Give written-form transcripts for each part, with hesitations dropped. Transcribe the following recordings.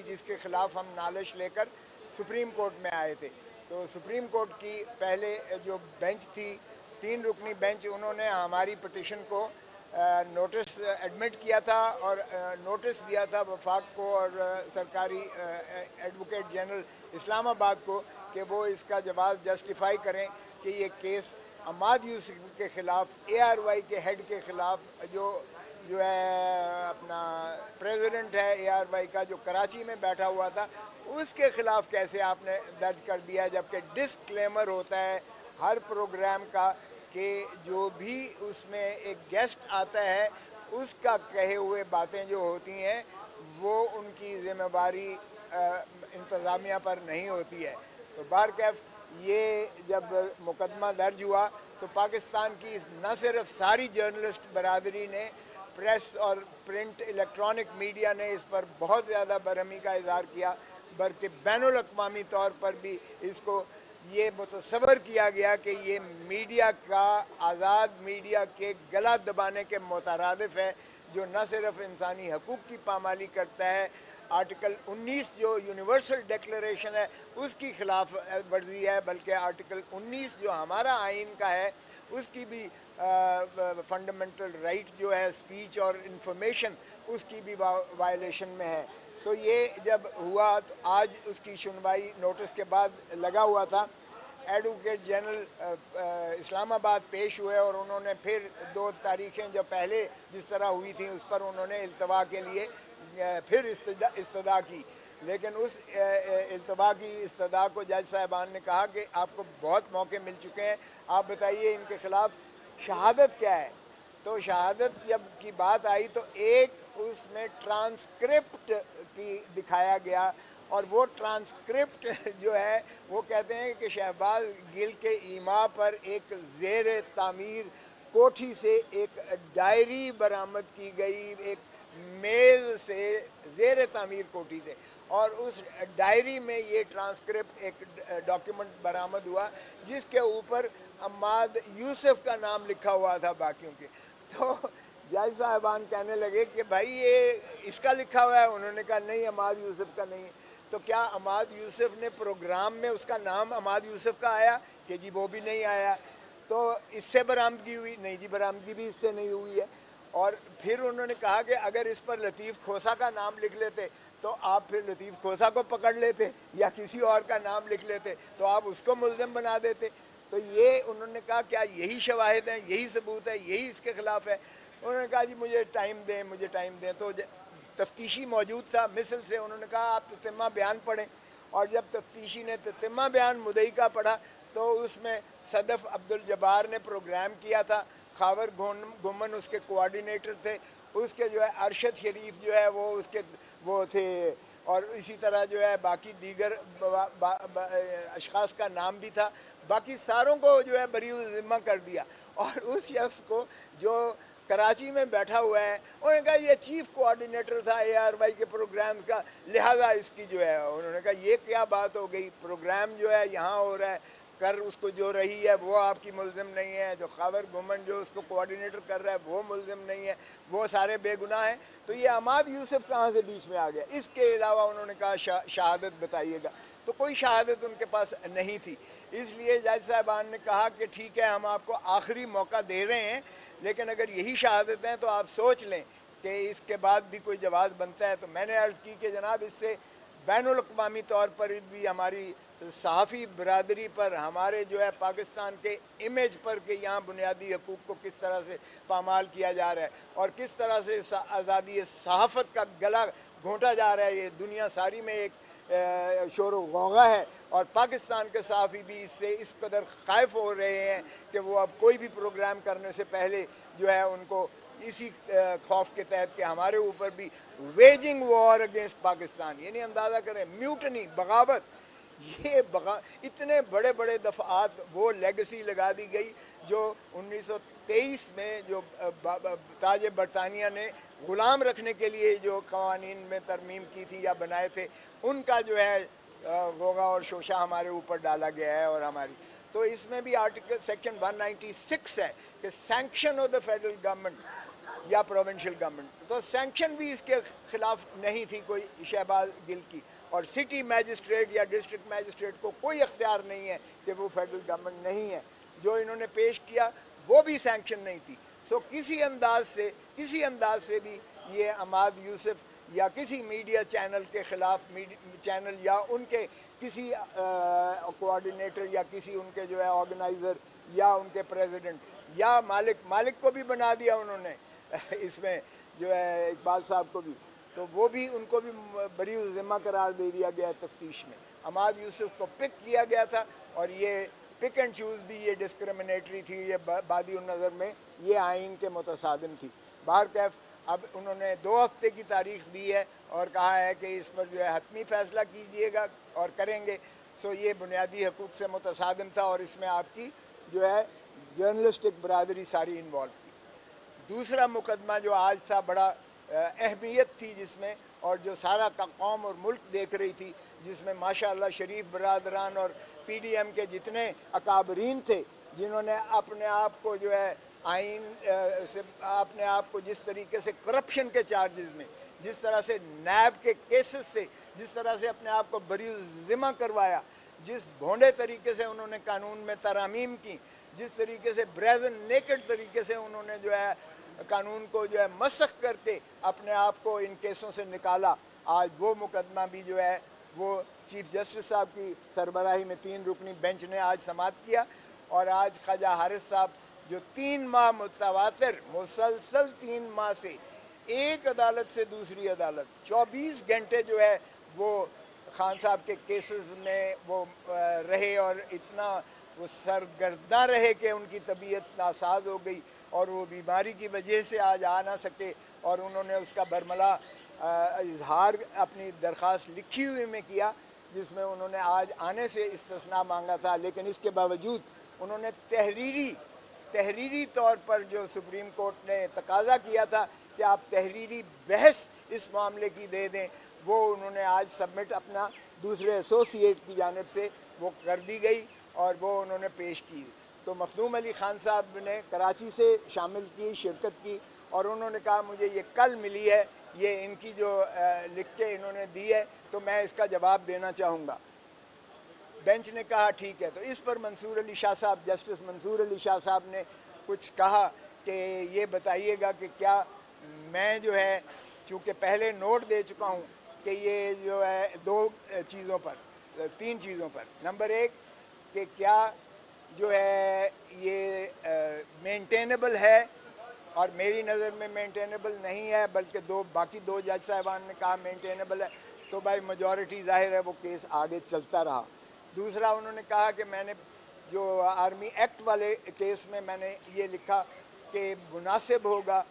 تھی جس کے خلاف ہم نالش لے کر سپریم کورٹ میں آئے تھے. تو سپریم کورٹ کی پہلے جو بینچ تھی 3 رکنی بینچ, انہوں نے ہماری پٹیشن کو نوٹس ایڈمٹ کیا تھا اور نوٹس دیا تھا وفاق کو اور سرکاری ایڈوکیٹ جنرل اسلام آباد کو کہ وہ اس کا جواز جسٹیفائی کریں کہ یہ کیس عماد یوسف کے خلاف ARY کے ہیڈ کے خلاف جو ہے اپنا پریزیڈنٹ ہے ARY کا جو کراچی میں بیٹھا ہوا تھا اس کے خلاف کیسے آپ نے درج کر دیا, جبکہ ڈسکلیمر ہوتا ہے ہر پروگرام کا کہ جو بھی اس میں ایک گیسٹ آتا ہے اس کا کہے ہوئے باتیں جو ہوتی ہیں وہ ان کی ذمہ داری انتظامیہ پر نہیں ہوتی ہے. تو بہرکیف یہ جب مقدمہ درج ہوا تو پاکستان کی نہ صرف ساری جرنلسٹ برادری نے, پریس اور پرنٹ الیکٹرانک میڈیا نے اس پر بہت زیادہ برہمی کا اظہار کیا, بلکہ بین الاقوامی طور پر بھی اس کو یہ متصور کیا گیا کہ یہ میڈیا کا, آزاد میڈیا کے گلا دبانے کے مترادف ہے, جو نہ صرف انسانی حقوق کی پامالی کرتا ہے, آرٹیکل 19 جو یونیورسل ڈیکلریشن ہے اس کی خلاف ورزی ہے, بلکہ آرٹیکل 19 جو ہمارا آئین کا ہے اس کی بھی فنڈامنٹل رائٹ جو ہے اسپیچ اور انفارمیشن اس کی بھی وائلیشن میں ہے. تو یہ جب ہوا تو آج اس کی سنوائی نوٹس کے بعد لگا ہوا تھا. ایڈوکیٹ جنرل اسلام آباد پیش ہوئے اور انہوں نے پھر 2 تاریخیں جو پہلے جس طرح ہوئی تھیں اس پر انہوں نے التوا کے لیے پھر استدعا کی, لیکن اس التوا کی استدعا کو جج صاحبان نے کہا کہ آپ کو بہت موقع مل چکے ہیں, آپ بتائیے ان کے خلاف شہادت کیا ہے. تو شہادت جب کی بات آئی تو ایک اس میں ٹرانسکرپٹ کی دکھایا گیا, اور وہ ٹرانسکرپٹ جو ہے وہ کہتے ہیں کہ شہباز گل کے ایما پر ایک زیر تعمیر کوٹھی سے ایک ڈائری برآمد کی گئی, ایک میز سے زیر تعمیر کوٹھی سے, اور اس ڈائری میں یہ ٹرانسکرپٹ ایک ڈاکیومنٹ برآمد ہوا جس کے اوپر عماد یوسف کا نام لکھا ہوا تھا باقیوں کے. تو جج صاحبان کہنے لگے کہ بھائی یہ اس کا لکھا ہوا ہے, انہوں نے کہا نہیں عماد یوسف کا نہیں. تو کیا عماد یوسف نے پروگرام میں اس کا نام عماد یوسف کا آیا کہ جی وہ بھی نہیں آیا. تو اس سے برآمدگی ہوئی, نہیں جی برآمدگی بھی اس سے نہیں ہوئی ہے. اور پھر انہوں نے کہا کہ اگر اس پر لطیف کھوسا کا نام لکھ لیتے تو آپ پھر لطیف کھوسا کو پکڑ لیتے, یا کسی اور کا نام لکھ لیتے تو آپ اس کو ملزم بنا دیتے. تو یہ انہوں نے کہا کیا یہی شواہد ہیں, یہی ثبوت ہے, یہی اس کے خلاف ہے. انہوں نے کہا جی مجھے ٹائم دیں, مجھے ٹائم دیں. تو تفتیشی موجود تھا مثل سے, انہوں نے کہا آپ تتمہ بیان پڑھیں, اور جب تفتیشی نے تتمہ بیان مدعی کا پڑھا تو اس میں صدف عبدالجبار نے پروگرام کیا تھا, خاور گھمن اس کے کوآرڈینیٹر تھے, اس کے جو ہے ارشد شریف جو ہے وہ اس کے وہ تھے, اور اسی طرح جو ہے باقی دیگر اشخاص کا نام بھی تھا. باقی ساروں کو جو ہے بری ذمہ کر دیا, اور اس شخص کو جو کراچی میں بیٹھا ہوا ہے انہوں نے کہا یہ چیف کوآرڈینیٹر تھا ARY کے پروگرامز کا, لہذا اس کی جو ہے انہوں نے کہا یہ کیا بات ہو گئی, پروگرام جو ہے یہاں ہو رہا ہے, کر اس کو جو رہی ہے وہ آپ کی ملزم نہیں ہے, جو خاور گھمن جو اس کو کوآرڈینیٹر کر رہا ہے وہ ملزم نہیں ہے, وہ سارے بے گناہ ہیں. تو یہ عماد یوسف کہاں سے بیچ میں آ گیا. اس کے علاوہ انہوں نے کہا شہادت بتائیے گا, تو کوئی شہادت ان کے پاس نہیں تھی. اس لیے جج صاحبان نے کہا کہ ٹھیک ہے ہم آپ کو آخری موقع دے رہے ہیں, لیکن اگر یہی شہادت ہیں تو آپ سوچ لیں کہ اس کے بعد بھی کوئی جواز بنتا ہے. تو میں نے عرض کی کہ جناب اس سے بین الاقوامی طور پر بھی ہماری صحافی برادری پر, ہمارے جو ہے پاکستان کے امیج پر کہ یہاں بنیادی حقوق کو کس طرح سے پامال کیا جا رہا ہے اور کس طرح سے آزادی صحافت کا گلا گھونٹا جا رہا ہے, یہ دنیا ساری میں ایک شور و غوغا ہے. اور پاکستان کے صحافی بھی اس سے اس قدر خائف ہو رہے ہیں کہ وہ اب کوئی بھی پروگرام کرنے سے پہلے جو ہے ان کو اسی خوف کے تحت کہ ہمارے اوپر بھی ویجنگ وار اگینسٹ پاکستان, یعنی اندازہ کریں میوٹنی, بغاوت, یہ اتنے بڑے بڑے دفعات وہ لیگسی لگا دی گئی جو 1923 میں جو تاج برطانیہ نے غلام رکھنے کے لیے جو قوانین میں ترمیم کی تھی یا بنائے تھے ان کا جو ہے غوغا اور شوشہ ہمارے اوپر ڈالا گیا ہے. اور ہماری تو اس میں بھی آرٹیکل سیکشن 196 ہے کہ sanction of the federal government, یا پروونشل گورنمنٹ. تو سینکشن بھی اس کے خلاف نہیں تھی کوئی شہباز گل کی, اور سٹی میجسٹریٹ یا ڈسٹرکٹ میجسٹریٹ کو کوئی اختیار نہیں ہے کہ وہ فیڈرل گورنمنٹ نہیں ہے. جو انہوں نے پیش کیا وہ بھی سینکشن نہیں تھی. سو کسی انداز سے بھی یہ عماد یوسف یا کسی میڈیا چینل کے خلاف چینل یا ان کے کسی کوآرڈینیٹر یا کسی ان کے جو ہے آرگنائزر یا ان کے پریزیڈنٹ یا مالک کو بھی بنا دیا انہوں نے اس میں جو ہے اقبال صاحب کو بھی, تو وہ بھی ان کو بھی بری ذمہ قرار دے دیا گیا تفتیش میں. عماد یوسف کو پک کیا گیا تھا, اور یہ پک اینڈ چوز بھی یہ ڈسکریمنیٹری تھی, یہ بادی النظر میں یہ آئین کے متصادم تھی. بہرکیف اب انہوں نے 2 ہفتے کی تاریخ دی ہے اور کہا ہے کہ اس پر جو ہے حتمی فیصلہ کیجئے گا اور کریں گے. سو یہ بنیادی حقوق سے متصادم تھا, اور اس میں آپ کی جو ہے جرنلسٹک برادری ساری انوالو تھی. دوسرا مقدمہ جو آج تھا بڑا اہمیت تھی جس میں, اور جو سارا قوم اور ملک دیکھ رہی تھی, جس میں ماشاءاللہ شریف برادران اور پی ڈی ایم کے جتنے اکابرین تھے جنہوں نے اپنے آپ کو جو ہے آئین سے اپنے آپ کو جس طریقے سے کرپشن کے چارجز میں, جس طرح سے نیب کے کیسز سے جس طرح سے اپنے آپ کو بری ذمہ کروایا, جس بھونڈے طریقے سے انہوں نے قانون میں ترامیم کی, جس طریقے سے بریزن نیکڈ طریقے سے انہوں نے جو ہے قانون کو جو ہے مسخ کر کے اپنے آپ کو ان کیسوں سے نکالا, آج وہ مقدمہ بھی جو ہے وہ چیف جسٹس صاحب کی سربراہی میں 3 رکنی بینچ نے آج سماعت کیا. اور آج خواجہ حارث صاحب جو 3 ماہ متواتر مسلسل 3 ماہ سے ایک عدالت سے دوسری عدالت 24 گھنٹے جو ہے وہ خان صاحب کے کیسز میں وہ رہے, اور اتنا وہ سرگرداں رہے کہ ان کی طبیعت ناساز ہو گئی, اور وہ بیماری کی وجہ سے آج آ نہ سکے, اور انہوں نے اس کا برملا اظہار اپنی درخواست لکھی ہوئی میں کیا, جس میں انہوں نے آج آنے سے استثناء مانگا تھا. لیکن اس کے باوجود انہوں نے تحریری طور پر جو سپریم کورٹ نے تقاضا کیا تھا کہ آپ تحریری بحث اس معاملے کی دے دیں, وہ انہوں نے آج سبمٹ اپنا دوسرے ایسوسیٹ کی جانب سے وہ کر دی گئی, اور وہ انہوں نے پیش کی. تو مخدوم علی خان صاحب نے کراچی سے شامل کی, شرکت کی, اور انہوں نے کہا مجھے یہ کل ملی ہے, یہ ان کی جو لکھ کے انہوں نے دی ہے, تو میں اس کا جواب دینا چاہوں گا. بینچ نے کہا ٹھیک ہے. تو اس پر منصور علی شاہ صاحب, جسٹس منصور علی شاہ صاحب نے کچھ کہا کہ یہ بتائیے گا کہ کیا میں جو ہے چونکہ پہلے نوٹ دے چکا ہوں کہ یہ جو ہے 3 چیزوں پر, نمبر 1 کہ کیا جو ہے یہ مینٹینیبل ہے, اور میری نظر میں مینٹینیبل نہیں ہے, بلکہ باقی 2 جج صاحبان نے کہا مینٹینیبل ہے, تو بھائی میجورٹی ظاہر ہے وہ کیس آگے چلتا رہا. دوسرا انہوں نے کہا کہ میں نے جو آرمی ایکٹ والے کیس میں میں نے یہ لکھا کہ مناسب ہوگا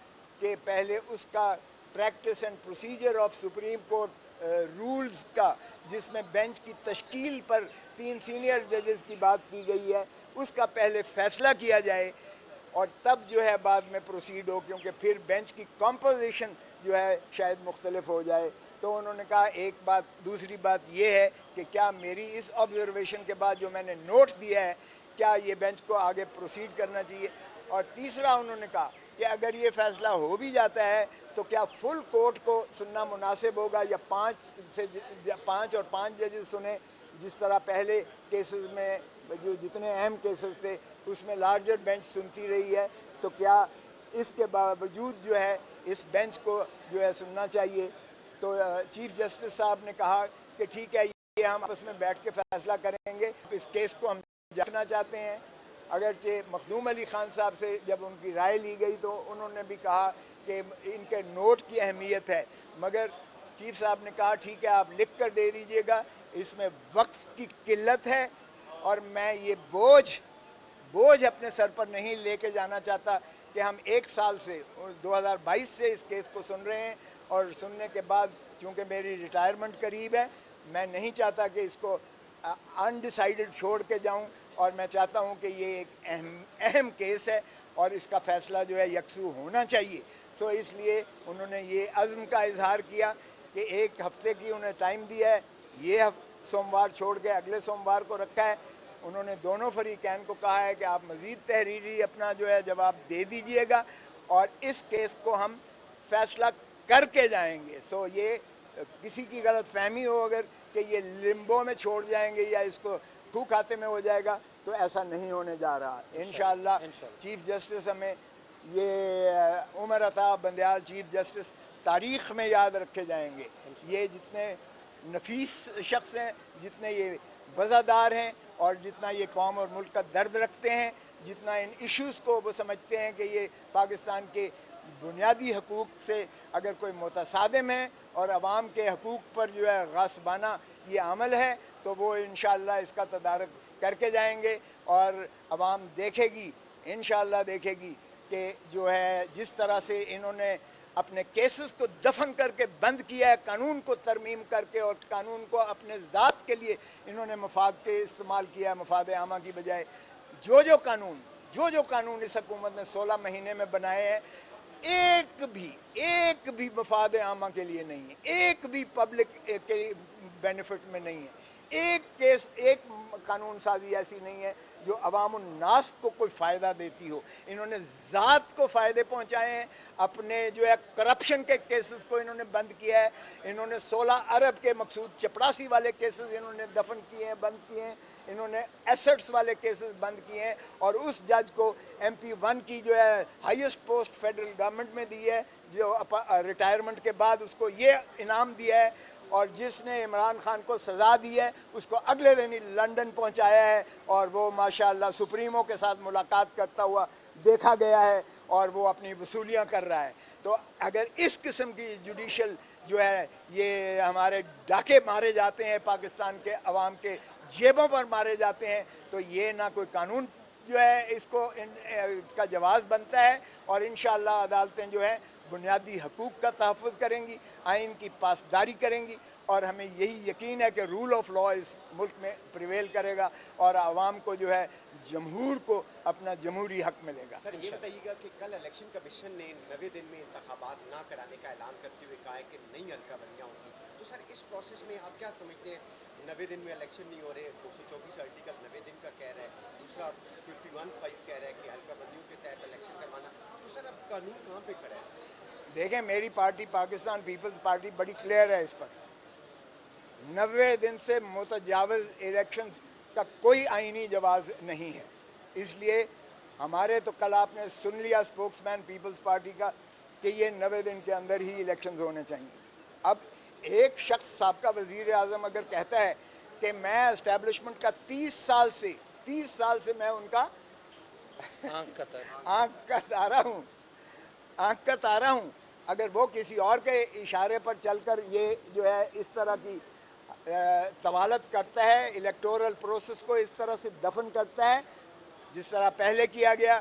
کہ پہلے اس کا practice and procedure of supreme court rules کا, جس میں بینچ کی تشکیل پر 3 سینئر ججز کی بات کی گئی ہے, اس کا پہلے فیصلہ کیا جائے, اور تب جو ہے بعد میں پروسیڈ ہو, کیونکہ پھر بینچ کی کمپوزیشن جو ہے شاید مختلف ہو جائے. تو انہوں نے کہا ایک بات. دوسری بات یہ ہے کہ کیا میری اس آبزرویشن کے بعد جو میں نے نوٹس دیا ہے کیا یہ بینچ کو آگے پروسیڈ کرنا چاہیے. اور تیسرا انہوں نے کہا کہ اگر یہ فیصلہ ہو بھی جاتا ہے تو کیا فل کورٹ کو سننا مناسب ہوگا, یا 5 اور 5 ججز سنیں, جس طرح پہلے کیسز میں جو جتنے اہم کیسز تھے اس میں لارجر بینچ سنتی رہی ہے, تو کیا اس کے باوجود جو ہے اس بینچ کو جو ہے سننا چاہیے. تو چیف جسٹس صاحب نے کہا کہ ٹھیک ہے, یہ ہم آپس میں بیٹھ کے فیصلہ کریں گے, اس کیس کو ہم جاننا چاہتے ہیں. اگرچہ مخدوم علی خان صاحب سے جب ان کی رائے لی گئی تو انہوں نے بھی کہا کہ ان کے نوٹ کی اہمیت ہے, مگر چیف صاحب نے کہا ٹھیک ہے آپ لکھ کر دے دیجئے گا, اس میں وقت کی قلت ہے, اور میں یہ بوجھ اپنے سر پر نہیں لے کے جانا چاہتا کہ ہم 1 سال سے 2022 سے اس کیس کو سن رہے ہیں, اور سننے کے بعد چونکہ میری ریٹائرمنٹ قریب ہے, میں نہیں چاہتا کہ اس کو انڈیسائیڈڈ چھوڑ کے جاؤں, اور میں چاہتا ہوں کہ یہ ایک اہم کیس ہے اور اس کا فیصلہ جو ہے یکسو ہونا چاہیے. سو اس لیے انہوں نے یہ عزم کا اظہار کیا کہ 1 ہفتے کی انہیں ٹائم دیا ہے, یہ سوموار چھوڑ کے اگلے سوموار کو رکھا ہے. انہوں نے دونوں فریقین کو کہا ہے کہ آپ مزید تحریری اپنا جو ہے جواب دے دیجئے گا, اور اس کیس کو ہم فیصلہ کر کے جائیں گے. سو یہ کسی کی غلط فہمی ہو اگر کہ یہ لمبو میں چھوڑ جائیں گے یا اس کو تھو کھاتے میں ہو جائے گا, تو ایسا نہیں ہونے جا رہا. انشاءاللہ چیف جسٹس ہمیں یہ عمر عطا بندیال چیف جسٹس تاریخ میں یاد رکھے جائیں گے. یہ جتنے نفیس شخص ہیں, جتنے یہ وزادار ہیں, اور جتنا یہ قوم اور ملک کا درد رکھتے ہیں, جتنا ان ایشوز کو وہ سمجھتے ہیں کہ یہ پاکستان کے بنیادی حقوق سے اگر کوئی متصادم ہے اور عوام کے حقوق پر جو ہے غاصبانہ یہ عمل ہے, تو وہ انشاءاللہ اس کا تدارک کر کے جائیں گے. اور عوام دیکھے گی, انشاءاللہ دیکھے گی کہ جو ہے جس طرح سے انہوں نے اپنے کیسز کو دفن کر کے بند کیا ہے, قانون کو ترمیم کر کے, اور قانون کو اپنے ذات کے لیے انہوں نے مفاد کے استعمال کیا ہے مفاد عامہ کی بجائے. جو قانون اس حکومت نے 16 مہینے میں بنائے ہیں, ایک بھی مفاد عامہ کے لیے نہیں ہے, ایک بھی پبلک کے بینیفٹ میں نہیں ہے. ایک قانون سازی ایسی نہیں ہے جو عوام الناس کو کوئی فائدہ دیتی ہو. انہوں نے ذات کو فائدے پہنچائے ہیں, اپنے جو ہے کرپشن کے کیسز کو انہوں نے بند کیا ہے. انہوں نے 16 ارب کے مقصود چپڑاسی والے کیسز انہوں نے دفن کیے ہیں, بند کیے ہیں. انہوں نے ایسٹس والے کیسز بند کیے ہیں, اور اس جج کو MP1 کی جو ہے ہائیسٹ پوسٹ فیڈرل گورنمنٹ میں دی ہے, جو ریٹائرمنٹ کے بعد اس کو یہ انعام دیا ہے, اور جس نے عمران خان کو سزا دی ہے اس کو اگلے دن ہی لندن پہنچایا ہے, اور وہ ماشاءاللہ سپریمو کے ساتھ ملاقات کرتا ہوا دیکھا گیا ہے, اور وہ اپنی وصولیاں کر رہا ہے. تو اگر اس قسم کی جوڈیشل جو ہے یہ ہمارے ڈاکے مارے جاتے ہیں, پاکستان کے عوام کے جیبوں پر مارے جاتے ہیں, تو یہ نہ کوئی قانون جو ہے اس کو کا جواز بنتا ہے. اور انشاءاللہ عدالتیں جو ہے بنیادی حقوق کا تحفظ کریں گی, آئین کی پاسداری کریں گی, اور ہمیں یہی یقین ہے کہ رول آف لا اس ملک میں پریویل کرے گا, اور عوام کو جو ہے جمہور کو اپنا جمہوری حق ملے گا. سر یہ بتائیے گا کہ کل الیکشن کمیشن نے 90 دن میں انتخابات نہ کرانے کا اعلان کرتے ہوئے کہا ہے کہ نئی حلقہ بندیاں ہوں گی, تو سر اس پروسیس میں آپ کیا سمجھتے ہیں؟ 90 دن میں الیکشن نہیں ہو رہے, 224 آرٹیکل 90 دن کا کہہ رہا ہے, دوسرا 51(5) کہہ رہا ہے کہ حلقہ بندیوں کے تحت الیکشن کروانا, تو سر اب قانون کہاں پہ کھڑا ہے؟ دیکھیں, میری پارٹی پاکستان پیپلز پارٹی بڑی کلیئر ہے اس پر. 90 دن سے متجاوز الیکشنز کا کوئی آئینی جواز نہیں ہے. اس لیے ہمارے تو کل آپ نے سن لیا اسپوکس مین پیپلز پارٹی کا کہ یہ 90 دن کے اندر ہی الیکشنز ہونے چاہیے. اب ایک شخص سابقہ وزیر اعظم اگر کہتا ہے کہ میں اسٹیبلشمنٹ کا 30 سال سے میں ان کا آنکھ کا تارا ہوں, اگر وہ کسی اور کے اشارے پر چل کر یہ جو ہے اس طرح کی طوالت کرتا ہے, الیکٹورل پروسیس کو اس طرح سے دفن کرتا ہے جس طرح پہلے کیا گیا.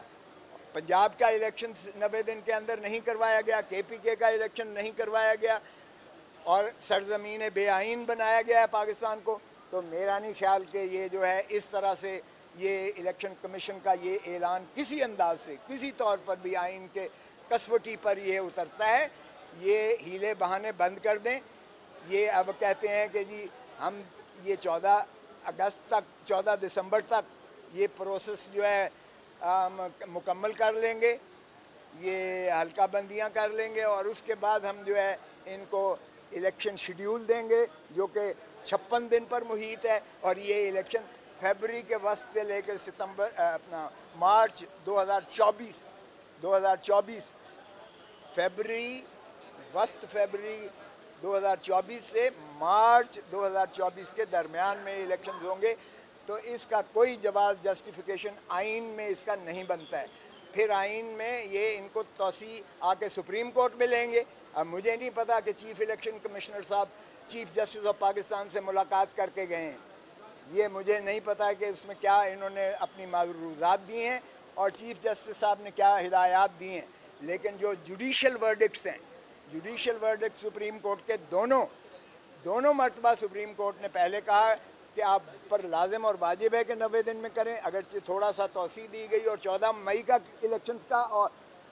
پنجاب کا الیکشن 90 دن کے اندر نہیں کروایا گیا, KPK کا الیکشن نہیں کروایا گیا, اور سرزمین بے آئین بنایا گیا ہے پاکستان کو. تو میرا نہیں خیال کہ یہ جو ہے اس طرح سے یہ الیکشن کمیشن کا یہ اعلان کسی انداز سے کسی طور پر بھی آئین کے کسوٹی پر یہ اترتا ہے. یہ ہیلے بہانے بند کر دیں. یہ اب کہتے ہیں کہ جی ہم یہ 14 دسمبر تک یہ پروسیس جو ہے مکمل کر لیں گے, یہ حلقہ بندیاں کر لیں گے, اور اس کے بعد ہم جو ہے ان کو الیکشن شیڈیول دیں گے جو کہ 56 دن پر محیط ہے. اور یہ الیکشن فیبری کے وسط سے لے کر مارچ 2024 فیبری 2024 سے مارچ 2024 کے درمیان میں الیکشنز ہوں گے. تو اس کا کوئی جواز جسٹیفیکیشن آئین میں اس کا نہیں بنتا ہے. پھر آئین میں یہ ان کو توسیع آ کے سپریم کورٹ میں لیں گے. اب مجھے نہیں پتا کہ چیف الیکشن کمشنر صاحب چیف جسٹس آف پاکستان سے ملاقات کر کے گئے ہیں, یہ مجھے نہیں پتا کہ اس میں کیا انہوں نے اپنی معروضات دی ہیں اور چیف جسٹس صاحب نے کیا ہدایات دی ہیں. لیکن جو جوڈیشل ورڈکٹس ہیں, جوڈیشل ورڈکٹ سپریم کورٹ کے دونوں مرتبہ سپریم کورٹ نے پہلے کہا کہ آپ پر لازم اور واجب ہے کہ 90 دن میں کریں, اگرچہ تھوڑا سا توسیع دی گئی اور 14 مئی کا الیکشنز کا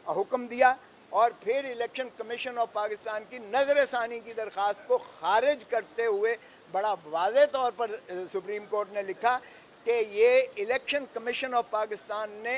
حکم دیا, اور پھر الیکشن کمیشن آف پاکستان کی نظر ثانی کی درخواست کو خارج کرتے ہوئے بڑا واضح طور پر سپریم کورٹ نے لکھا کہ یہ الیکشن کمیشن آف پاکستان نے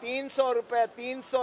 300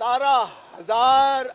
17,000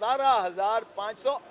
17,500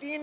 3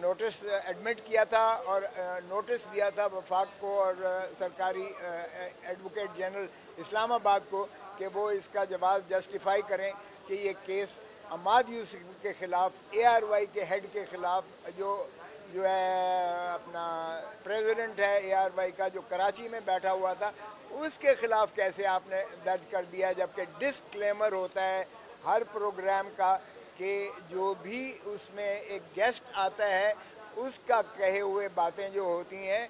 نوٹس ایڈمٹ کیا تھا اور نوٹس دیا تھا وفاق کو اور سرکاری ایڈوکیٹ جنرل اسلام آباد کو کہ وہ اس کا جواز جسٹیفائی کریں کہ یہ کیس عماد یوسف کے خلاف ARY کے ہیڈ کے خلاف جو ہے اپنا پریزیڈنٹ ہے ARY کا جو کراچی میں بیٹھا ہوا تھا اس کے خلاف کیسے آپ نے درج کر دیا، جبکہ ڈسکلیمر ہوتا ہے ہر پروگرام کا کہ جو بھی اس میں ایک گیسٹ آتا ہے اس کا کہے ہوئے باتیں جو ہوتی ہیں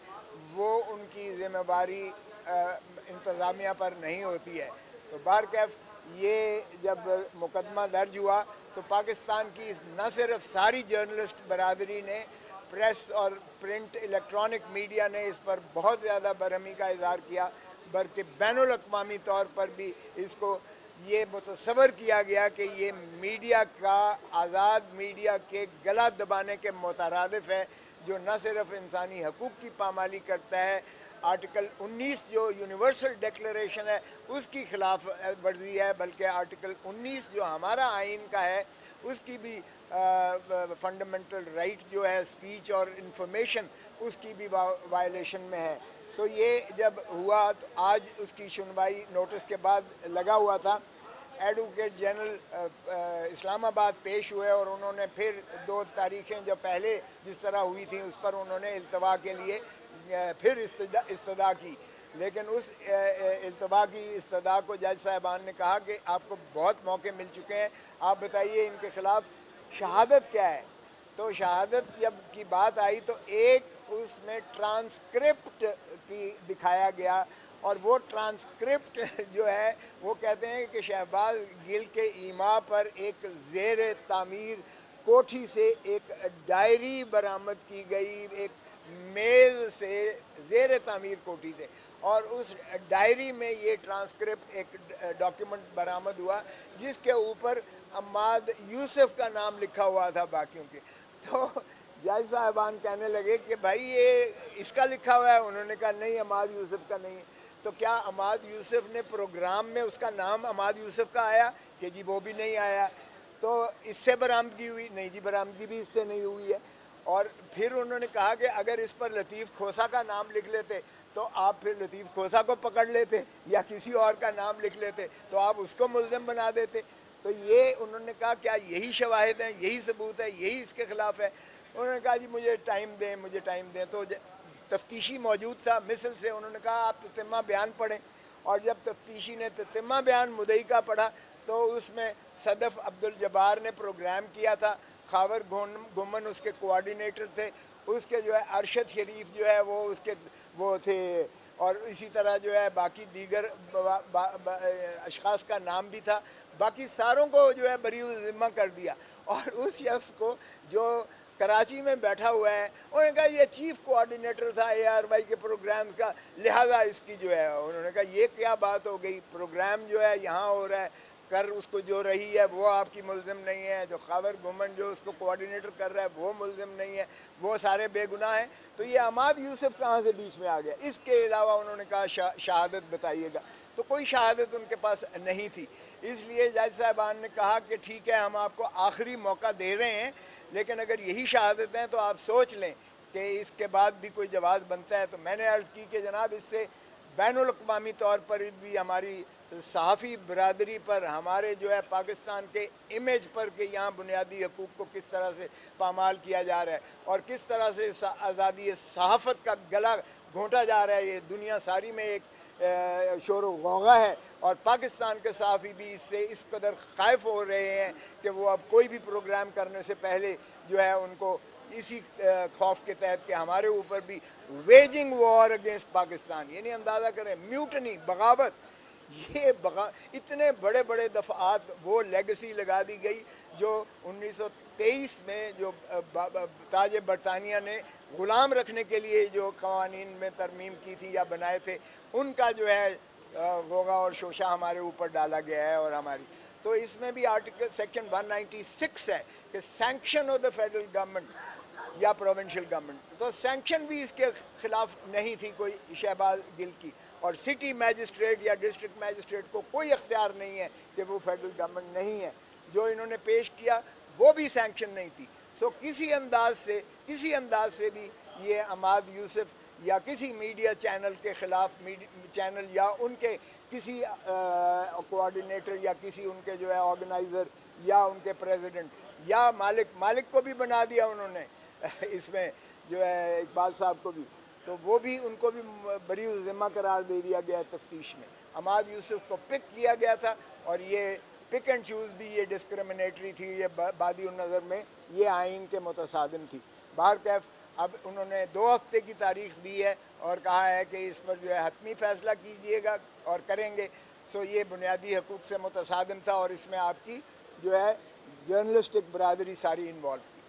وہ ان کی ذمہ داری انتظامیہ پر نہیں ہوتی ہے۔ تو بہرکیف یہ جب مقدمہ درج ہوا تو پاکستان کی نہ صرف ساری جرنلسٹ برادری نے، پریس اور پرنٹ الیکٹرانک میڈیا نے اس پر بہت زیادہ برہمی کا اظہار کیا، بلکہ بین الاقوامی طور پر بھی اس کو یہ متصور کیا گیا کہ یہ میڈیا کا، آزاد میڈیا کے گلا دبانے کے مترادف ہے، جو نہ صرف انسانی حقوق کی پامالی کرتا ہے، آرٹیکل 19 جو یونیورسل ڈیکلیریشن ہے اس کی خلاف ورزی ہے، بلکہ آرٹیکل 19 جو ہمارا آئین کا ہے اس کی بھی فنڈامنٹل رائٹ جو ہے اسپیچ اور انفارمیشن اس کی بھی وائلیشن میں ہے۔ تو یہ جب ہوا تو آج اس کی سنوائی نوٹس کے بعد لگا ہوا تھا، ایڈوکیٹ جنرل اسلام آباد پیش ہوئے اور انہوں نے پھر 2 تاریخیں جو پہلے جس طرح ہوئی تھیں اس پر انہوں نے التوا کے لیے پھر استدعا کی، لیکن اس التوا کی استدعا کو جج صاحبان نے کہا کہ آپ کو بہت موقع مل چکے ہیں، آپ بتائیے ان کے خلاف شہادت کیا ہے۔ تو شہادت جب کی بات آئی تو ایک اس میں ٹرانسکرپٹ کی دکھایا گیا، اور وہ ٹرانسکرپٹ جو ہے وہ کہتے ہیں کہ شہباز گل کے ایما پر ایک زیر تعمیر کوٹھی سے ایک ڈائری برآمد کی گئی، ایک میل سے زیر تعمیر کوٹھی سے، اور اس ڈائری میں یہ ٹرانسکرپٹ ایک ڈاکیومنٹ برآمد ہوا جس کے اوپر عماد یوسف کا نام لکھا ہوا تھا باقیوں کے۔ تو جج صاحبان کہنے لگے کہ بھائی یہ اس کا لکھا ہوا ہے، انہوں نے کہا نہیں عماد یوسف کا نہیں ہے۔ تو کیا عماد یوسف نے پروگرام میں اس کا نام عماد یوسف کا آیا؟ کہ جی وہ بھی نہیں آیا۔ تو اس سے برآمدگی ہوئی؟ نہیں جی برآمدگی بھی اس سے نہیں ہوئی ہے۔ اور پھر انہوں نے کہا کہ اگر اس پر لطیف کھوسا کا نام لکھ لیتے تو آپ پھر لطیف کھوسا کو پکڑ لیتے، یا کسی اور کا نام لکھ لیتے تو آپ اس کو ملزم بنا دیتے۔ تو یہ انہوں نے کہا کیا یہی شواہد ہیں، یہی ثبوت ہے، یہی اس کے خلاف ہے؟ انہوں نے کہا جی مجھے ٹائم دیں، مجھے ٹائم دیں۔ تو تفتیشی موجود تھا مثل سے، انہوں نے کہا آپ تتمہ بیان پڑھیں، اور جب تفتیشی نے تتمہ بیان مدعی کا پڑھا تو اس میں صدف عبدالجبار نے پروگرام کیا تھا، خاور گھمن اس کے کوآرڈینیٹر تھے، اس کے جو ہے ارشد شریف جو ہے وہ اس کے وہ تھے، اور اسی طرح جو ہے باقی دیگر اشخاص کا نام بھی تھا، باقی ساروں کو جو ہے بری الذمہ کر دیا۔ اور اس شخص کو جو کراچی میں بیٹھا ہوا ہے انہوں نے کہا یہ چیف کوآرڈینیٹر تھا ARY کے پروگرامز کا، لہذا اس کی جو ہے انہوں نے کہا یہ کیا بات ہو گئی، پروگرام جو ہے یہاں ہو رہا ہے، کر اس کو جو رہی ہے وہ آپ کی ملزم نہیں ہے، جو خاور گھمن جو اس کو کوآرڈینیٹر کر رہا ہے وہ ملزم نہیں ہے، وہ سارے بے گناہ ہیں۔ تو یہ عماد یوسف کہاں سے بیچ میں آ گیا؟ اس کے علاوہ انہوں نے کہا شہادت بتائیے گا، تو کوئی شہادت ان کے پاس نہیں تھی۔ اس لیے جج صاحبان نے کہا کہ ٹھیک ہے ہم آپ کو آخری موقع دے رہے ہیں، لیکن اگر یہی شہادت ہیں تو آپ سوچ لیں کہ اس کے بعد بھی کوئی جواز بنتا ہے۔ تو میں نے عرض کی کہ جناب اس سے بین الاقوامی طور پر بھی ہماری صحافی برادری پر، ہمارے جو ہے پاکستان کے امیج پر کہ یہاں بنیادی حقوق کو کس طرح سے پامال کیا جا رہا ہے اور کس طرح سے آزادی صحافت کا گلا گھونٹا جا رہا ہے، یہ دنیا ساری میں ایک شور و غوغا ہے، اور پاکستان کے صحافی بھی اس سے اس قدر خائف ہو رہے ہیں کہ وہ اب کوئی بھی پروگرام کرنے سے پہلے جو ہے ان کو اسی خوف کے تحت کہ ہمارے اوپر بھی ویجنگ وار اگینسٹ پاکستان، یعنی اندازہ کریں میوٹنی، بغاوت، یہ اتنے بڑے بڑے دفعات وہ لیگسی لگا دی گئی جو 1923 میں جو تاج برطانیہ نے غلام رکھنے کے لیے جو قوانین میں ترمیم کی تھی یا بنائے تھے، ان کا جو ہے غوغا اور شوشہ ہمارے اوپر ڈالا گیا ہے۔ اور ہماری تو اس میں بھی آرٹیکل سیکشن 196 ہے کہ sanction of the federal government یا پروونشل گورنمنٹ، تو سینکشن بھی اس کے خلاف نہیں تھی کوئی شہباز گل کی، اور سٹی میجسٹریٹ یا ڈسٹرکٹ میجسٹریٹ کو کوئی اختیار نہیں ہے کہ وہ فیڈرل گورنمنٹ نہیں ہے۔ جو انہوں نے پیش کیا وہ بھی سینکشن نہیں تھی۔ سو کسی انداز سے بھی یہ عماد یوسف یا کسی میڈیا چینل کے خلاف چینل یا ان کے کسی کوآرڈینیٹر یا کسی ان کے جو ہے آرگنائزر یا ان کے پریزیڈنٹ یا مالک کو بھی بنا دیا انہوں نے اس میں جو ہے اقبال صاحب کو بھی، تو وہ بھی ان کو بھی بری ذمہ قرار دے دیا گیا تفتیش میں. عماد یوسف کو پک کیا گیا تھا اور یہ پک اینڈ چوز بھی یہ ڈسکریمنیٹری تھی، یہ بادی النظر میں یہ آئین کے متصادم تھی. بہرکیف اب انہوں نے 2 ہفتے کی تاریخ دی ہے اور کہا ہے کہ اس پر جو ہے حتمی فیصلہ کیجئے گا اور کریں گے. سو یہ بنیادی حقوق سے متصادم تھا اور اس میں آپ کی جو ہے جرنلسٹک برادری ساری انوالو تھی.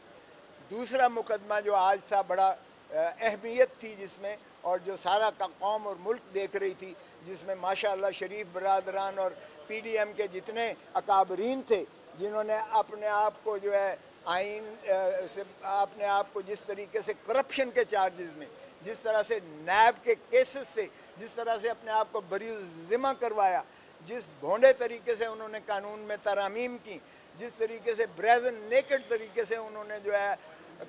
دوسرا مقدمہ جو آج تھا بڑا اہمیت تھی جس میں، اور جو سارا قوم اور ملک دیکھ رہی تھی، جس میں ماشاءاللہ شریف برادران اور پی ڈی ایم کے جتنے اکابرین تھے جنہوں نے اپنے آپ کو جو ہے آئین سے اپنے آپ کو جس طریقے سے کرپشن کے چارجز میں، جس طرح سے نیب کے کیسز سے جس طرح سے اپنے آپ کو بری ذمہ کروایا، جس بھونڈے طریقے سے انہوں نے قانون میں ترامیم کی، جس طریقے سے بریزن نیکڈ طریقے سے انہوں نے جو ہے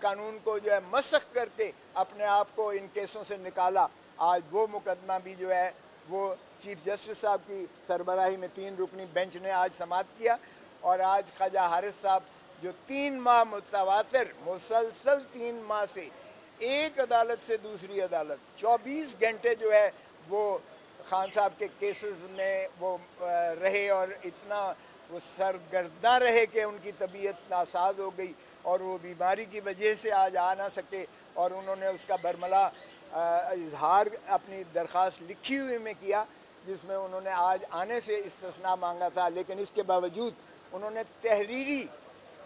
قانون کو جو ہے مسخ کر کے اپنے آپ کو ان کیسوں سے نکالا، آج وہ مقدمہ بھی جو ہے وہ چیف جسٹس صاحب کی سربراہی میں 3 رکنی بینچ نے آج سماعت کیا. اور آج خواجہ حارث صاحب جو 3 ماہ متواتر مسلسل 3 ماہ سے ایک عدالت سے دوسری عدالت 24 گھنٹے جو ہے وہ خان صاحب کے کیسز میں وہ رہے اور اتنا وہ سرگرداں رہے کہ ان کی طبیعت ناساز ہو گئی اور وہ بیماری کی وجہ سے آج آ نہ سکے، اور انہوں نے اس کا برملا اظہار اپنی درخواست لکھی ہوئی میں کیا جس میں انہوں نے آج آنے سے استثناء مانگا تھا. لیکن اس کے باوجود انہوں نے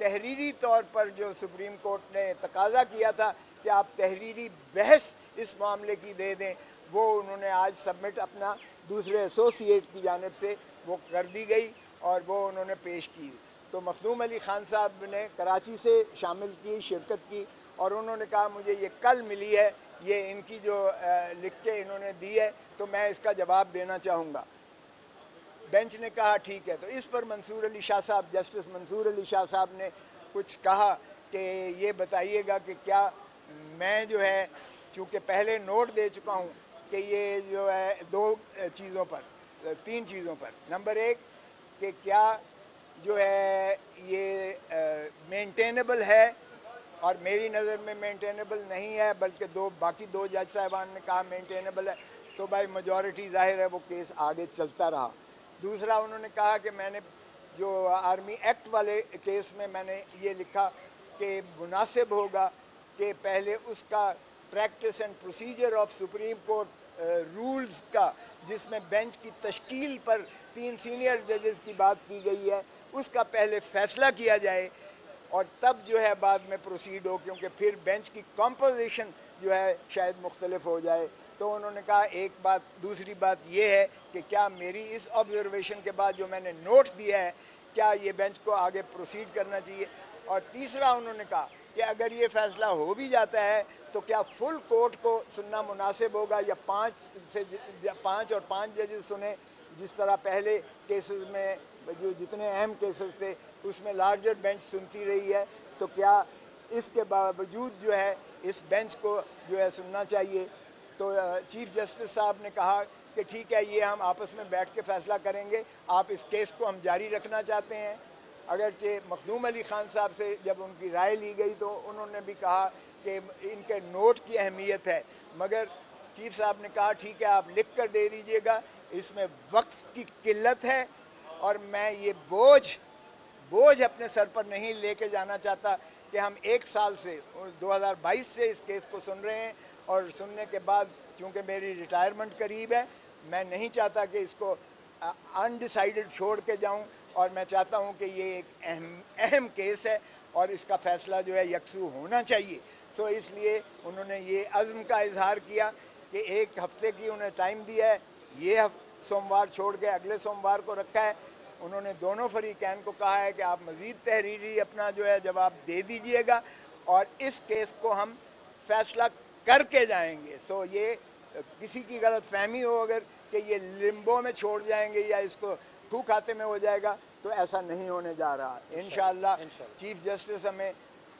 تحریری طور پر جو سپریم کورٹ نے تقاضا کیا تھا کہ آپ تحریری بحث اس معاملے کی دے دیں، وہ انہوں نے آج سبمٹ اپنا دوسرے ایسوسیٹ کی جانب سے وہ کر دی گئی اور وہ انہوں نے پیش کی. تو مخدوم علی خان صاحب نے کراچی سے شامل کی، شرکت کی، اور انہوں نے کہا مجھے یہ کل ملی ہے، یہ ان کی جو لکھ کے انہوں نے دی ہے تو میں اس کا جواب دینا چاہوں گا. بینچ نے کہا ٹھیک ہے. تو اس پر منصور علی شاہ صاحب، جسٹس منصور علی شاہ صاحب نے کچھ کہا کہ یہ بتائیے گا کہ کیا میں جو ہے چونکہ پہلے نوٹ دے چکا ہوں کہ یہ جو ہے 3 چیزوں پر. نمبر 1 کہ کیا جو ہے یہ مینٹینیبل ہے، اور میری نظر میں مینٹینیبل نہیں ہے، بلکہ باقی 2 جج صاحبان نے کہا مینٹینیبل ہے، تو بھائی میجورٹی ظاہر ہے وہ کیس آگے چلتا رہا. دوسرا انہوں نے کہا کہ میں نے جو آرمی ایکٹ والے کیس میں میں نے یہ لکھا کہ مناسب ہوگا کہ پہلے اس کا practice and procedure of supreme court rules کا، جس میں بینچ کی تشکیل پر 3 سینئر ججز کی بات کی گئی ہے، اس کا پہلے فیصلہ کیا جائے اور تب جو ہے بعد میں پروسیڈ ہو، کیونکہ پھر بینچ کی کمپوزیشن جو ہے شاید مختلف ہو جائے. تو انہوں نے کہا ایک بات. دوسری بات یہ ہے کہ کیا میری اس آبزرویشن کے بعد جو میں نے نوٹس دیا ہے کیا یہ بینچ کو آگے پروسیڈ کرنا چاہیے. اور تیسرا انہوں نے کہا کہ اگر یہ فیصلہ ہو بھی جاتا ہے تو کیا فل کورٹ کو سننا مناسب ہوگا یا 5 اور 5 ججز سنیں، جس طرح پہلے کیسز میں جو جتنے اہم کیسز تھے اس میں لارجر بینچ سنتی رہی ہے، تو کیا اس کے باوجود جو ہے اس بینچ کو جو ہے سننا چاہیے. تو چیف جسٹس صاحب نے کہا کہ ٹھیک ہے یہ ہم آپس میں بیٹھ کے فیصلہ کریں گے، آپ اس کیس کو ہم جاری رکھنا چاہتے ہیں. اگرچہ مخدوم علی خان صاحب سے جب ان کی رائے لی گئی تو انہوں نے بھی کہا کہ ان کے نوٹ کی اہمیت ہے، مگر چیف صاحب نے کہا ٹھیک ہے آپ لکھ کر دے دیجئے گا، اس میں وقت کی قلت ہے اور میں یہ بوجھ اپنے سر پر نہیں لے کے جانا چاہتا کہ ہم 1 سال سے 2022 سے اس کیس کو سن رہے ہیں، اور سننے کے بعد چونکہ میری ریٹائرمنٹ قریب ہے میں نہیں چاہتا کہ اس کو انڈیسائیڈڈ چھوڑ کے جاؤں، اور میں چاہتا ہوں کہ یہ ایک اہم کیس ہے اور اس کا فیصلہ جو ہے یکسو ہونا چاہیے. سو اس لیے انہوں نے یہ عزم کا اظہار کیا کہ 1 ہفتے کی انہیں ٹائم دیا ہے، یہ سوموار چھوڑ کے اگلے سوموار کو رکھا ہے. انہوں نے دونوں فریقین کو کہا ہے کہ آپ مزید تحریری اپنا جو ہے جواب دے دیجئے گا اور اس کیس کو ہم فیصلہ کر کے جائیں گے. سو یہ کسی کی غلط فہمی ہو اگر کہ یہ لمبو میں چھوڑ جائیں گے یا اس کو کھاتے میں ہو جائے گا، تو ایسا نہیں ہونے جا رہا. انشاءاللہ چیف جسٹس ہمیں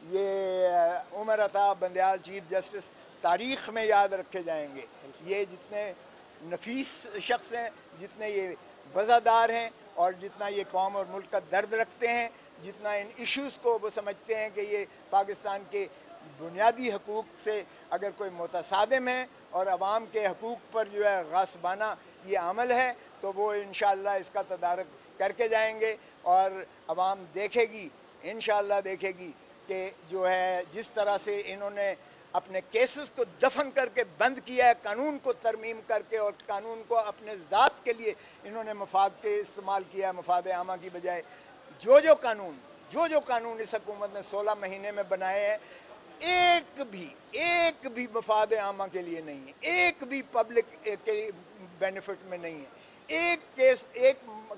یہ عمر عطا بندیال چیف جسٹس تاریخ میں یاد رکھے جائیں گے. یہ جتنے نفیس شخص ہیں، جتنے یہ وزادار ہیں، اور جتنا یہ قوم اور ملک کا درد رکھتے ہیں، جتنا ان ایشوز کو وہ سمجھتے ہیں کہ یہ پاکستان کے بنیادی حقوق سے اگر کوئی متصادم ہے اور عوام کے حقوق پر جو ہے غاصبانہ یہ عمل ہے، تو وہ انشاءاللہ اس کا تدارک کر کے جائیں گے. اور عوام دیکھے گی، انشاءاللہ دیکھے گی کہ جو ہے جس طرح سے انہوں نے اپنے کیسز کو دفن کر کے بند کیا ہے، قانون کو ترمیم کر کے، اور قانون کو اپنے ذات کے لیے انہوں نے مفاد کے استعمال کیا ہے، مفاد عامہ کی بجائے. جو قانون اس حکومت نے 16 مہینے میں بنائے ہیں، ایک بھی مفاد عامہ کے لیے نہیں ہے، ایک بھی پبلک کے بینیفٹ میں نہیں ہے. ایک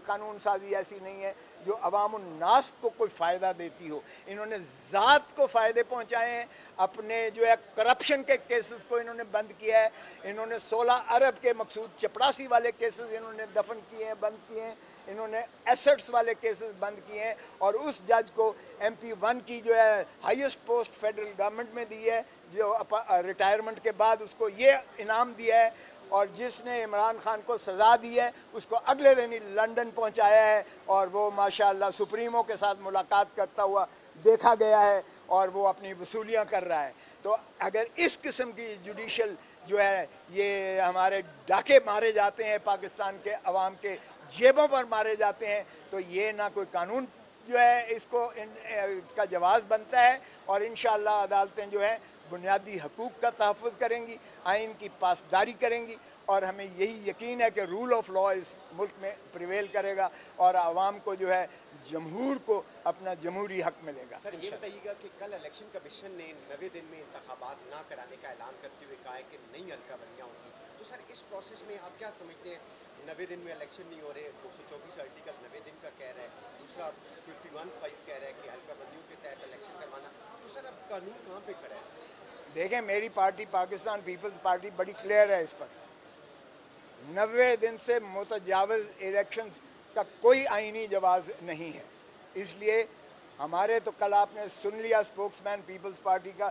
قانون سازی ایسی نہیں ہے جو عوام الناس کو کوئی فائدہ دیتی ہو. انہوں نے ذات کو فائدے پہنچائے ہیں، اپنے جو ہے کرپشن کے کیسز کو انہوں نے بند کیا ہے. انہوں نے 16 ارب کے مقصود چپڑاسی والے کیسز انہوں نے دفن کیے ہیں، بند کیے ہیں. انہوں نے ایسٹس والے کیسز بند کیے ہیں، اور اس جج کو MP1 کی جو ہے ہائیسٹ پوسٹ فیڈرل گورنمنٹ میں دی ہے، جو ریٹائرمنٹ کے بعد اس کو یہ انعام دیا ہے. اور جس نے عمران خان کو سزا دی ہے اس کو اگلے دن ہی لندن پہنچایا ہے، اور وہ ماشاءاللہ سپریمو کے ساتھ ملاقات کرتا ہوا دیکھا گیا ہے، اور وہ اپنی وصولیاں کر رہا ہے. تو اگر اس قسم کی جوڈیشل جو ہے یہ ہمارے ڈاکے مارے جاتے ہیں، پاکستان کے عوام کے جیبوں پر مارے جاتے ہیں، تو یہ نہ کوئی قانون جو ہے اس کو کا جواز بنتا ہے. اور انشاءاللہ عدالتیں جو ہے بنیادی حقوق کا تحفظ کریں گی، آئین کی پاسداری کریں گی، اور ہمیں یہی یقین ہے کہ رول آف لا اس ملک میں پریویل کرے گا، اور عوام کو جو ہے جمہور کو اپنا جمہوری حق ملے گا. سر یہ بتائیے گا کہ کل الیکشن کمیشن نے 90 دن میں انتخابات نہ کرانے کا اعلان کرتے ہوئے کہا ہے کہ نئی حلقہ بندیاں ہوں گی. تو سر اس پروسیس میں آپ کیا سمجھتے ہیں؟ 90 دن میں الیکشن نہیں ہو رہے، 224 آرٹیکل 90 دن کا کہہ رہا ہے، دوسرا 51(5) کہہ رہا ہے کہ حلقہ بندیوں کے تحت الیکشن کروانا. تو سر اب قانون کہاں پہ کھڑا ہے؟ دیکھیں، میری پارٹی پاکستان پیپلز پارٹی بڑی کلیئر ہے اس پر. 90 دن سے متجاوز الیکشنز کا کوئی آئینی جواز نہیں ہے. اس لیے ہمارے تو کل آپ نے سن لیا اسپوکس مین پیپلز پارٹی کا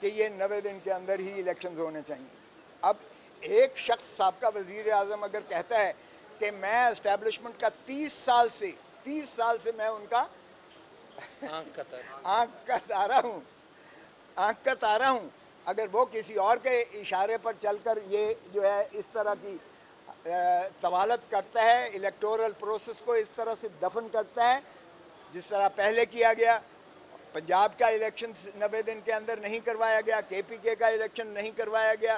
کہ یہ 90 دن کے اندر ہی الیکشنز ہونے چاہیے. اب ایک شخص سابقہ وزیر اعظم اگر کہتا ہے کہ میں اسٹیبلشمنٹ کا 30 سال سے میں ان کا آنکھ کا تارا ہوں، اگر وہ کسی اور کے اشارے پر چل کر یہ جو ہے اس طرح کی طوالت کرتا ہے، الیکٹورل پروسیس کو اس طرح سے دفن کرتا ہے جس طرح پہلے کیا گیا. پنجاب کا الیکشن 90 دن کے اندر نہیں کروایا گیا، KPK کا الیکشن نہیں کروایا گیا،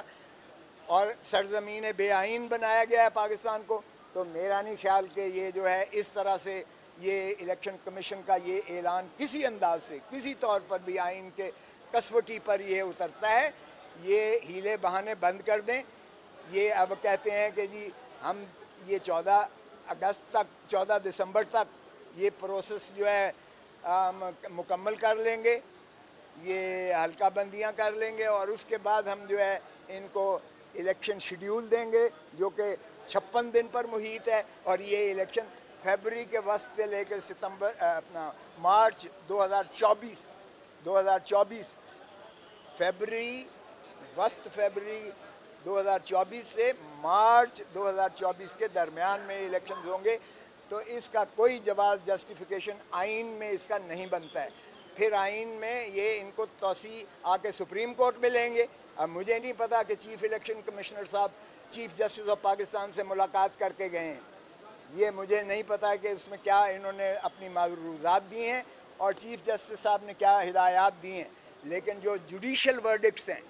اور سرزمین بے آئین بنایا گیا ہے پاکستان کو. تو میرا نہیں خیال کہ یہ جو ہے اس طرح سے یہ الیکشن کمیشن کا یہ اعلان کسی انداز سے کسی طور پر بھی آئین کے کسوٹی پر یہ اترتا ہے. یہ ہیلے بہانے بند کر دیں. یہ اب کہتے ہیں کہ جی ہم یہ 14 دسمبر تک یہ پروسیس جو ہے مکمل کر لیں گے، یہ حلقہ بندیاں کر لیں گے، اور اس کے بعد ہم جو ہے ان کو الیکشن شیڈیول دیں گے جو کہ 56 دن پر محیط ہے. اور یہ الیکشن فیبری کے وسط سے لے کر مارچ 2024 وسط فیبری 2024 سے مارچ 2024 کے درمیان میں الیکشنز ہوں گے. تو اس کا کوئی جواز جسٹیفیکیشن آئین میں اس کا نہیں بنتا ہے. پھر آئین میں یہ ان کو توسیع آ کے سپریم کورٹ میں لیں گے. اب مجھے نہیں پتا کہ چیف الیکشن کمشنر صاحب چیف جسٹس آف پاکستان سے ملاقات کر کے گئے ہیں. یہ مجھے نہیں پتا کہ اس میں کیا انہوں نے اپنی معروضات دی ہیں اور چیف جسٹس صاحب نے کیا ہدایات دی ہیں. لیکن جو جوڈیشل ورڈکٹس ہیں،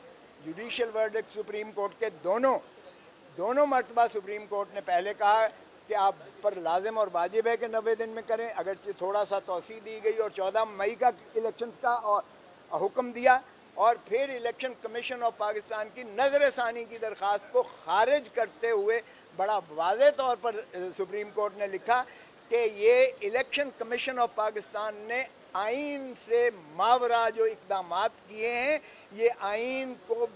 جوڈیشل ورڈکٹ سپریم کورٹ کے دونوں مرتبہ سپریم کورٹ نے پہلے کہا کہ آپ پر لازم اور واجب ہے کہ 90 دن میں کریں، اگرچہ تھوڑا سا توسیع دی گئی اور 14 مئی کا الیکشنز کا حکم دیا. اور پھر الیکشن کمیشن آف پاکستان کی نظر ثانی کی درخواست کو خارج کرتے ہوئے بڑا واضح طور پر سپریم کورٹ نے لکھا کہ یہ الیکشن کمیشن آف پاکستان نے آئین سے ماورا جو اقدامات کیے ہیں یہ آئین کو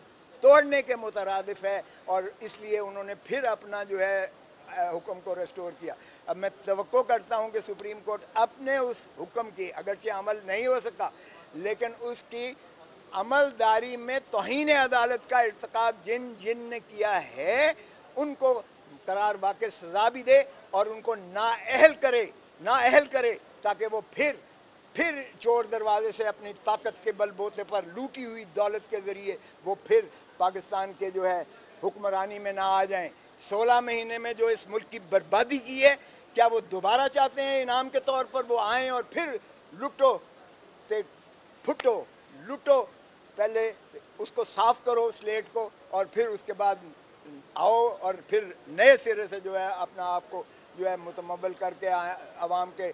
توڑنے کے مترادف ہے، اور اس لیے انہوں نے پھر اپنا جو ہے حکم کو ریسٹور کیا. اب میں توقع کرتا ہوں کہ سپریم کورٹ اپنے اس حکم کی اگرچہ عمل نہیں ہو سکا لیکن اس کی عملداری میں توہین عدالت کا ارتکاب جن نے کیا ہے ان کو قرار واقع سزا بھی دے اور ان کو نااہل کرے تاکہ وہ پھر چور دروازے سے اپنی طاقت کے بل بوتے پر لوٹی ہوئی دولت کے ذریعے وہ پھر پاکستان کے جو ہے حکمرانی میں نہ آ جائیں. 16 مہینے میں جو اس ملک کی بربادی کی ہے، کیا وہ دوبارہ چاہتے ہیں انعام کے طور پر وہ آئیں اور پھر لٹو پہلے اس کو صاف کرو سلیٹ کو اور پھر اس کے بعد آؤ اور پھر نئے سرے سے جو ہے اپنا آپ کو جو ہے متمول کر کے عوام کے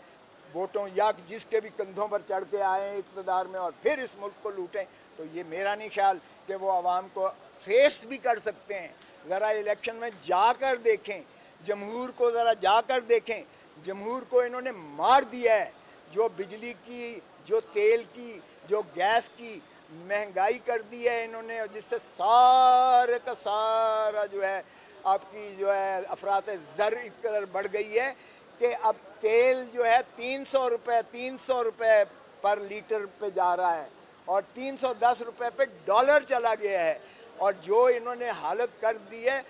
ووٹوں یا جس کے بھی کندھوں پر چڑھ کے آئیں اقتدار میں اور پھر اس ملک کو لوٹیں. تو یہ میرا نہیں خیال کہ وہ عوام کو فیس بھی کر سکتے ہیں. ذرا الیکشن میں جا کر دیکھیں، جمہور کو ذرا جا کر دیکھیں. جمہور کو انہوں نے مار دیا ہے. جو بجلی کی، جو تیل کی، جو گیس کی مہنگائی کر دی ہے انہوں نے، جس سے سارے کا سارا جو ہے آپ کی جو ہے افراط زر اس قدر بڑھ گئی ہے کہ اب تیل جو ہے 300 روپے پر لیٹر پہ جا رہا ہے اور 310 روپے پہ ڈالر چلا گیا ہے. اور جو انہوں نے حالت کر دی ہے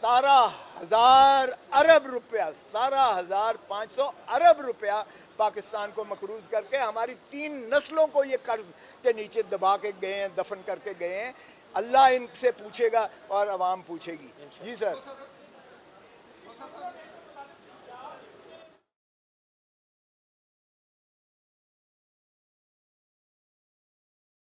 17,000 ارب روپیہ، 17,500 ارب روپیہ پاکستان کو مقروض کر کے ہماری 3 نسلوں کو یہ قرض کے نیچے دبا کے گئے ہیں، دفن کر کے گئے ہیں. اللہ ان سے پوچھے گا اور عوام پوچھے گی. جی سر.